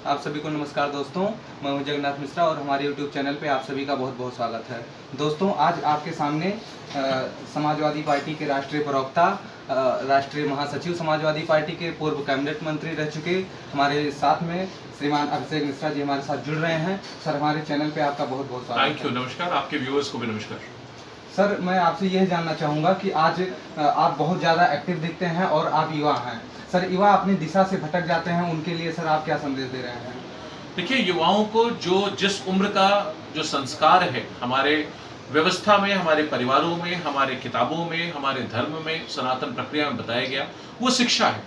आप सभी को नमस्कार दोस्तों, मैं हूं जगन्नाथ मिश्रा और हमारे YouTube चैनल पे आप सभी का बहुत बहुत स्वागत है। दोस्तों, आज आपके सामने समाजवादी पार्टी के राष्ट्रीय प्रवक्ता, राष्ट्रीय महासचिव समाजवादी पार्टी के पूर्व कैबिनेट मंत्री रह चुके हमारे साथ में श्रीमान अभिषेक मिश्रा जी हमारे साथ जुड़ रहे हैं। सर, हमारे चैनल पे आपका बहुत बहुत स्वागत है। थैंक यू, नमस्कार। आपके व्यूअर्स को भी नमस्कार। सर, मैं आपसे यह जानना चाहूँगा कि आज आप बहुत ज़्यादा एक्टिव दिखते हैं और आप युवा हैं। सर, युवा अपनी दिशा से भटक जाते हैं, उनके लिए सर आप क्या संदेश दे रहे हैं? देखिए, युवाओं को जिस उम्र का जो संस्कार है हमारे व्यवस्था में, हमारे परिवारों में, हमारे किताबों में, हमारे धर्म में, सनातन प्रक्रिया में बताया गया, वो शिक्षा है।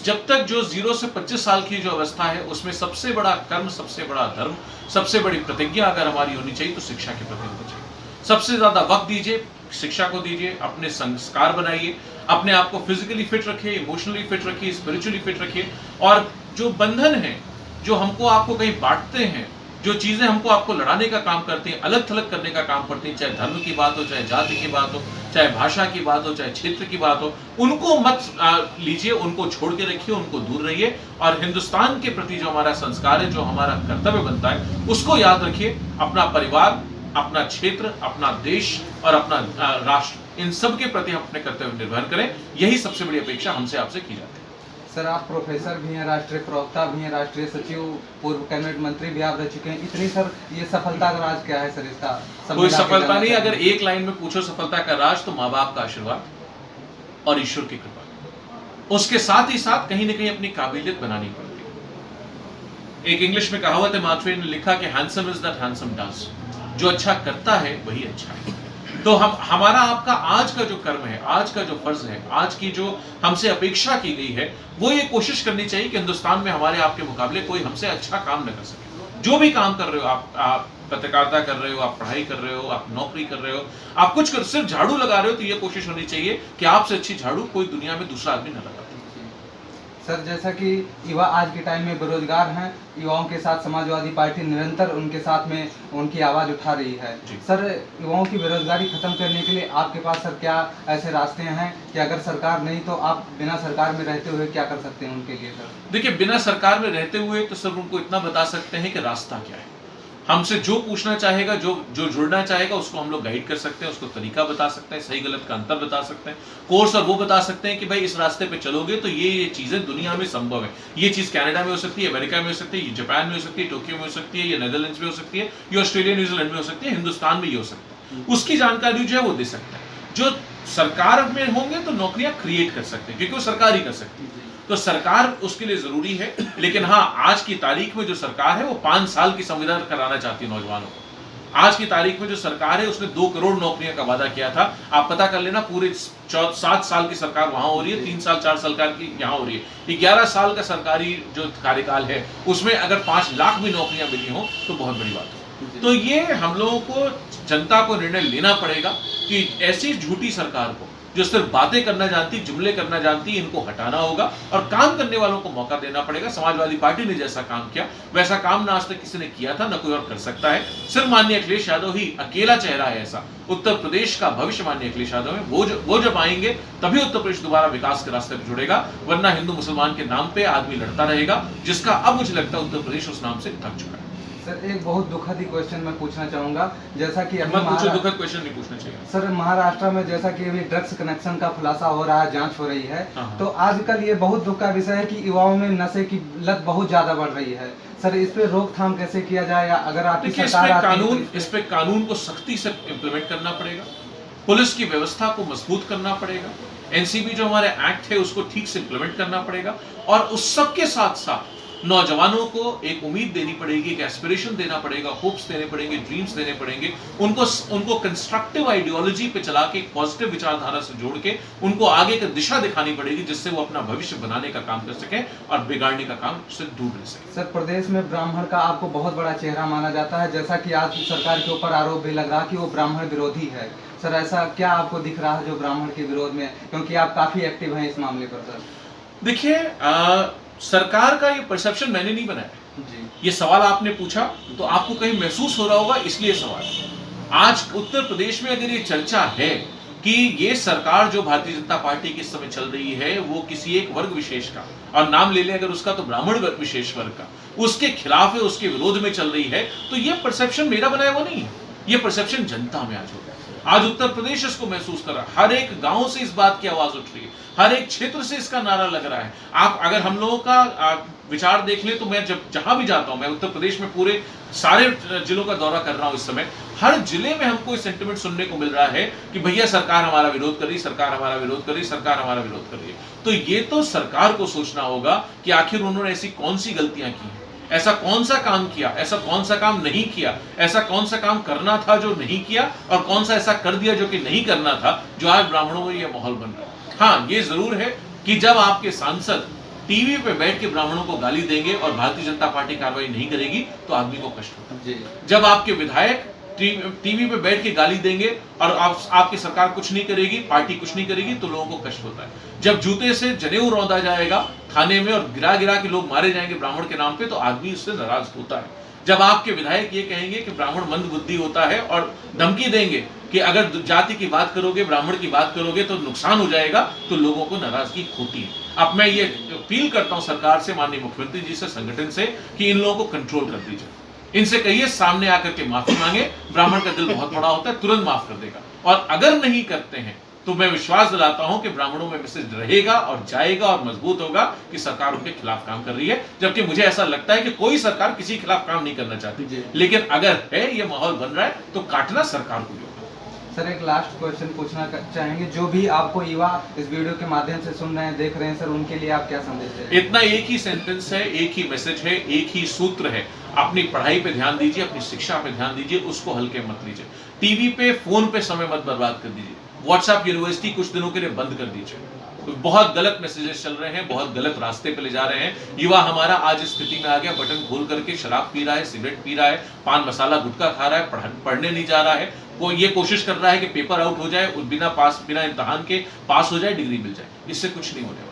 जब तक जो 0 से 25 साल की जो अवस्था है, उसमें सबसे बड़ा कर्म, सबसे बड़ा धर्म, सबसे बड़ी प्रतिज्ञा अगर हमारी होनी चाहिए तो शिक्षा की प्रतिज्ञा होनी चाहिए। सबसे ज्यादा वक्त दीजिए, शिक्षा को दीजिए, अपने संस्कार बनाइए, अपने आप को फिजिकली फिट रखिए, इमोशनली फिट रखिए, स्पिरिचुअली फिट रखिए। और जो बंधन है, जो हमको आपको कहीं बांटते हैं, जो चीजें हमको आपको लड़ाने का काम करती हैं, अलग थलग करने का काम करती हैं, चाहे धर्म की बात हो, चाहे जाति की बात हो, चाहे भाषा की बात हो, चाहे क्षेत्र की बात हो, उनको मत लीजिए, उनको छोड़ के रखिए, उनको दूर रहिए। और हिंदुस्तान के प्रति जो हमारा संस्कार है, जो हमारा कर्तव्य बनता है, उसको याद रखिए। अपना परिवार, अपना क्षेत्र, अपना देश और अपना राष्ट्र, इन सब के प्रति हम अपने कर्तव्य निर्वहन करें। यही सबसे बड़ी अपेक्षा हमसे आपसे की जाती है। सर, आप प्रोफेसर भी हैं, राष्ट्रीय प्रवक्ता भी हैं, राष्ट्रीय सचिव, पूर्व कैबिनेट मंत्री भी आप रह चुके हैं। इतनी सर ये सफलता का राज क्या है सर? इसका कोई सफलता नहीं। अगर एक लाइन में पूछो सफलता का राज, तो माँ बाप का आशीर्वाद और ईश्वर की कृपा। उसके साथ ही साथ कहीं ना कहीं अपनी काबिलियत बनानी पड़ती है। एक इंग्लिश में कहावत है, मार्क ट्वेन ने लिखा कि handsome is that handsome does. जो अच्छा करता है वही अच्छा है। तो हमारा आपका आज का जो कर्म है, आज का जो फर्ज है, आज की जो हमसे अपेक्षा की गई है, वो ये कोशिश करनी चाहिए कि हिंदुस्तान में हमारे आपके मुकाबले कोई हमसे अच्छा काम न कर सके। जो भी काम कर रहे हो आप पत्रकारिता कर रहे हो, आप पढ़ाई कर रहे हो, आप नौकरी कर रहे हो, आप कुछ कर, सिर्फ झाड़ू लगा रहे हो, तो ये कोशिश होनी चाहिए कि आपसे अच्छी झाड़ू कोई दुनिया में दूसरा आदमी न लगा। सर, जैसा कि युवा आज के टाइम में बेरोजगार हैं, युवाओं के साथ समाजवादी पार्टी निरंतर उनके साथ में उनकी आवाज़ उठा रही है। सर, युवाओं की बेरोजगारी खत्म करने के लिए आपके पास सर क्या ऐसे रास्ते हैं कि अगर सरकार नहीं तो आप बिना सरकार में रहते हुए क्या कर सकते हैं उनके लिए सर? देखिए, बिना सरकार में रहते हुए तो सर उनको इतना बता सकते हैं कि रास्ता क्या है। हमसे जो पूछना चाहेगा, जो जुड़ना चाहेगा, उसको हम लोग गाइड कर सकते हैं, उसको तरीका बता सकते हैं, सही गलत का अंतर बता सकते हैं, कोर्स और वो बता सकते हैं कि भाई इस रास्ते पे चलोगे तो ये चीजें दुनिया में संभव है। ये चीज कनाडा में हो सकती है, अमेरिका में हो सकती है, ये जापान में हो सकती है, टोक्यो में हो सकती है, ये नेदरलैंड्स में हो सकती है, ये ऑस्ट्रेलिया न्यूजीलैंड में हो सकती है, हिंदुस्तान में ये हो सकता है। उसकी जानकारी जो है वो दे सकता है। जो सरकार में होंगे तो नौकरियां क्रिएट कर सकते हैं, क्योंकि वो सरकार ही कर सकती है। तो सरकार उसके लिए जरूरी है। लेकिन हाँ, आज की तारीख में जो सरकार है वो 5 साल की संविदा कराना चाहती है नौजवानों को। आज की तारीख में जो सरकार है उसने 2 करोड़ नौकरियां का वादा किया था। आप पता कर लेना, पूरे 7 साल की सरकार वहां हो रही है, 3 साल 4 साल की यहाँ हो रही है। 11 साल का सरकारी जो कार्यकाल है उसमें अगर 5 लाख भी नौकरियां मिली हो तो बहुत बड़ी बात है। तो ये हम लोगों को, जनता को निर्णय लेना पड़ेगा कि ऐसी झूठी सरकार को, जो सिर्फ बातें करना जानती, जुमले करना जानती, इनको हटाना होगा और काम करने वालों को मौका देना पड़ेगा। समाजवादी पार्टी ने जैसा काम किया वैसा काम ना आज तक किसी ने किया था, ना कोई और कर सकता है। सिर्फ माननीय अखिलेश यादव ही अकेला चेहरा है ऐसा। उत्तर प्रदेश का भविष्य माननीय अखिलेश यादव है। वो जब आएंगे तभी उत्तर प्रदेश दोबारा विकास के रास्ते पर जुड़ेगा, वरना हिंदू मुसलमान के नाम पे आदमी लड़ता रहेगा, जिसका अब मुझे लगता है उत्तर प्रदेश उस नाम से थक चुका है। सर, एक बहुत दुखद ही क्वेश्चन मैं पूछना चाहूंगा। जैसा कि दुखद क्वेश्चन नहीं पूछना चाहिए सर, महाराष्ट्र में जैसा कि अभी ड्रग्स कनेक्शन का खुलासा हो रहा है, जांच हो रही है, तो आजकल ये बहुत दुख का विषय है कि युवाओं में नशे की लत बहुत ज्यादा बढ़ रही है। सर, इस पे रोकथाम कैसे किया जाए? या अगर आप इस पे कानून को सख्ती से इम्प्लीमेंट करना पड़ेगा, पुलिस की व्यवस्था को मजबूत करना पड़ेगा, एनसीबी जो हमारे एक्ट है उसको ठीक से इम्प्लीमेंट करना पड़ेगा, और उस सब के साथ साथ नौजवानों को एक उम्मीद देनी पड़ेगी, एक एस्पिरेशन देना पड़ेगा, होप्स देने पड़ेंगे, ड्रीम्स देने पड़ेंगे। उनको कंस्ट्रक्टिव आइडियोलॉजी पे चला के, पॉजिटिव विचारधारा से जोड़ के उनको आगे की दिशा दिखानी पड़ेगी, जिससे वो अपना भविष्य बनाने का काम कर सके और बिगाड़ने का काम से दूर रह सके। सर, प्रदेश में ब्राह्मण का आपको बहुत बड़ा चेहरा माना जाता है, जैसा कि आज सरकार के ऊपर आरोप भी लग रहा कि वो ब्राह्मण विरोधी है। सर, ऐसा क्या आपको दिख रहा है जो ब्राह्मण के विरोध में, क्योंकि आप काफी एक्टिव हैं इस मामले पर? सर देखिए, सरकार का ये परसेप्शन मैंने नहीं बनाया जी। ये सवाल आपने पूछा तो आपको कहीं महसूस हो रहा होगा, इसलिए सवाल। आज उत्तर प्रदेश में अगर ये चर्चा है कि ये सरकार जो भारतीय जनता पार्टी की इस समय चल रही है वो किसी एक वर्ग विशेष का, और नाम ले लें अगर उसका तो ब्राह्मण वर्ग विशेष वर्ग का, उसके खिलाफ है, उसके विरोध में चल रही है, तो ये परसेप्शन मेरा बनाया हुआ नहीं है, ये परसेप्शन जनता में आज हो गया। आज उत्तर प्रदेश इसको महसूस कर रहा है, हर एक गांव से इस बात की आवाज उठ रही है, हर एक क्षेत्र से इसका नारा लग रहा है। आप अगर हम लोगों का विचार देख ले तो मैं जब जहां भी जाता हूं, मैं उत्तर प्रदेश में पूरे सारे जिलों का दौरा कर रहा हूं इस समय, हर जिले में हमको ये सेंटिमेंट सुनने को मिल रहा है कि भैया सरकार हमारा विरोध कर रही, सरकार हमारा विरोध कर रही, सरकार हमारा विरोध कर रही है। तो ये तो सरकार को सोचना होगा कि आखिर उन्होंने ऐसी कौन सी गलतियां की हैं, ऐसा कौन सा काम किया, ऐसा कौन सा काम नहीं किया, ऐसा कौन सा काम करना था जो नहीं किया, और कौन सा ऐसा कर दिया जो कि नहीं करना था, जो आज ब्राह्मणों में यह माहौल बन रहा है। हाँ, ये जरूर है कि जब आपके सांसद टीवी पे बैठ के ब्राह्मणों को गाली देंगे और भारतीय जनता पार्टी कार्रवाई नहीं करेगी तो आदमी को कष्ट होता है। जब आपके विधायक टीवी पे बैठ के गाली देंगे और आपकी सरकार कुछ नहीं करेगी, पार्टी कुछ नहीं करेगी, तो लोगों को कष्ट होता है। जब जूते से जनेऊ रौंदा जाएगा थाने में और गिरा गिरा के लोग मारे जाएंगे ब्राह्मण के नाम पे, तो आदमी उससे नाराज होता है। जब आपके विधायक ये कहेंगे कि ब्राह्मण मंद बुद्धि होता है और धमकी देंगे कि अगर जाति की बात करोगे, ब्राह्मण की बात करोगे तो नुकसान हो जाएगा, तो लोगों को नाराजगी होती है। अब मैं ये अपील करता हूं सरकार से, माननीय मुख्यमंत्री जी से, संगठन से, कि इन लोगों को कंट्रोल कर दीजिए। इनसे कहिए सामने आकर के माफी मांगे, ब्राह्मण का दिल बहुत बड़ा होता है, तुरंत माफ कर देगा। और अगर नहीं करते हैं तो मैं विश्वास दिलाता हूं कि ब्राह्मणों में मैसेज रहेगा और जाएगा और मजबूत होगा कि सरकार उनके खिलाफ काम कर रही है। जबकि मुझे ऐसा लगता है कि कोई सरकार किसी के खिलाफ काम नहीं करना चाहती, लेकिन अगर है ये माहौल बन रहा है तो काटना सरकार को होगा। सर, एक लास्ट क्वेश्चन पूछना चाहेंगे, जो भी आपको युवा इस वीडियो के माध्यम से सुन रहे हैं, देख रहे हैं, सर उनके लिए आप क्या संदेश दें? इतना एक ही सेंटेंस है, एक ही मैसेज है, एक ही सूत्र है। अपनी पढ़ाई पे ध्यान दीजिए, अपनी शिक्षा पे ध्यान दीजिए, उसको हल्के मत लीजिए। टीवी पे, फोन पे समय मत बर्बाद कर दीजिए। व्हाट्सएप यूनिवर्सिटी कुछ दिनों के लिए बंद कर दीजिए। बहुत गलत मैसेजेस चल रहे हैं, बहुत गलत रास्ते पे ले जा रहे हैं। युवा हमारा आज इस स्थिति में आ गया, बटन खोल करके शराब पी रहा है, सिगरेट पी रहा है, पान मसाला गुटखा खा रहा है, पढ़ने नहीं जा रहा है। वो ये कोशिश कर रहा है कि पेपर आउट हो जाए, बिना इम्तिहान के पास हो जाए, डिग्री मिल जाए। इससे कुछ नहीं होने वाला।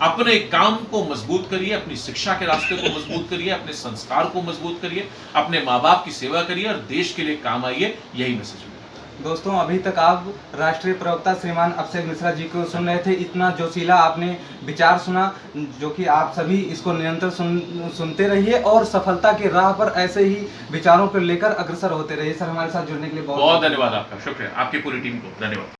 अपने काम को मजबूत करिए, अपनी शिक्षा के रास्ते को मजबूत करिए, अपने संस्कार को मजबूत करिए, अपने माँ बाप की सेवा करिए और देश के लिए काम आइए। यही मैसेज है। दोस्तों, अभी तक आप राष्ट्रीय प्रवक्ता श्रीमान अभिषेक मिश्रा जी को सुन रहे थे। इतना जोशीला आपने विचार सुना, जो कि आप सभी इसको निरंतर सुनते रहिए और सफलता के राह पर ऐसे ही विचारों को लेकर अग्रसर होते रहिए। सर, हमारे साथ जुड़ने के लिए बहुत धन्यवाद आपका, शुक्रिया आपकी पूरी टीम को धन्यवाद।